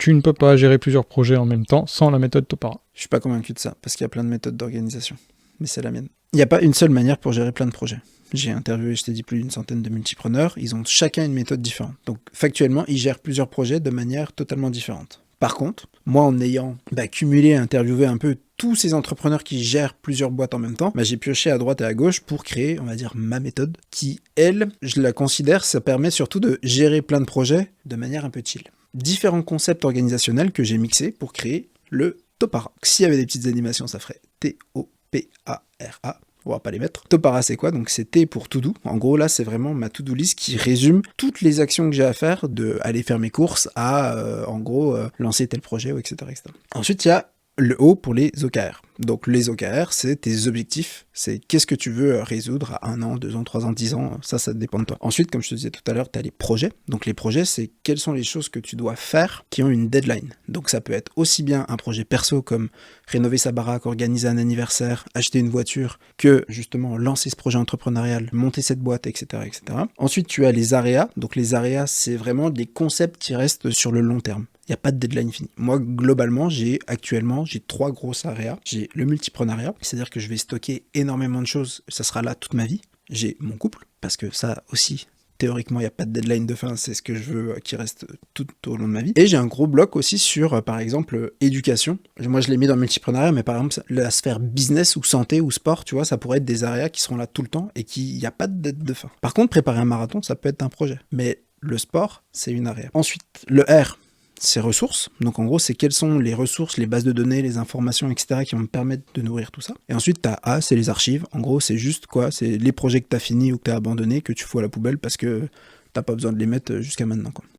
tu ne peux pas gérer plusieurs projets en même temps sans la méthode Topara. Je suis pas convaincu de ça, parce qu'il y a plein de méthodes d'organisation. Mais c'est la mienne. Il n'y a pas une seule manière pour gérer plein de projets. J'ai interviewé, je t'ai dit, plus d'une centaine de multipreneurs. Ils ont chacun une méthode différente. Donc, factuellement, ils gèrent plusieurs projets de manière totalement différente. Par contre, moi, en ayant cumulé et interviewé un peu tous ces entrepreneurs qui gèrent plusieurs boîtes en même temps, j'ai pioché à droite et à gauche pour créer, on va dire, ma méthode qui, elle, je la considère, ça permet surtout de gérer plein de projets de manière un peu chill. Différents concepts organisationnels que j'ai mixés pour créer le Topara. S'il y avait des petites animations, ça ferait T-O-P-A-R-A. On va pas les mettre. Topara, c'est quoi? Donc c'est T pour to do. En gros, là, c'est vraiment ma to-do list qui résume toutes les actions que j'ai à faire, de aller faire mes courses à, lancer tel projet, etc., etc. Ensuite, il y a le O pour les OKR. Donc les OKR, c'est tes objectifs, c'est qu'est-ce que tu veux résoudre à 1 an, 2 ans, 3 ans, 10 ans, ça dépend de toi. Ensuite, comme je te disais tout à l'heure, tu as les projets. Donc les projets, c'est quelles sont les choses que tu dois faire qui ont une deadline. Donc ça peut être aussi bien un projet perso comme rénover sa baraque, organiser un anniversaire, acheter une voiture, que justement lancer ce projet entrepreneurial, monter cette boîte, etc., etc. Ensuite, tu as les areas. Donc les areas, c'est vraiment des concepts qui restent sur le long terme. Il n'y a pas de deadline fini. Moi, globalement, j'ai 3 grosses areas. J'ai le multiprenariat, c'est-à-dire que je vais stocker énormément de choses, ça sera là toute ma vie. J'ai mon couple, parce que ça aussi, théoriquement, il n'y a pas de deadline de fin, c'est ce que je veux qui reste tout au long de ma vie. Et j'ai un gros bloc aussi sur, par exemple, éducation. Moi, je l'ai mis dans le multiprenariat, mais par exemple, la sphère business ou santé ou sport, tu vois, ça pourrait être des areas qui seront là tout le temps et il n'y a pas de date de fin. Par contre, préparer un marathon, ça peut être un projet. Mais le sport, c'est une area. Ensuite, le R, c'est ressources. Donc en gros, c'est quelles sont les ressources, les bases de données, les informations, etc. qui vont me permettre de nourrir tout ça. Et ensuite, t'as A, c'est les archives. En gros, c'est juste quoi? C'est les projets que t'as finis ou que t'as abandonnés, que tu fous à la poubelle parce que t'as pas besoin de les mettre jusqu'à maintenant, quoi.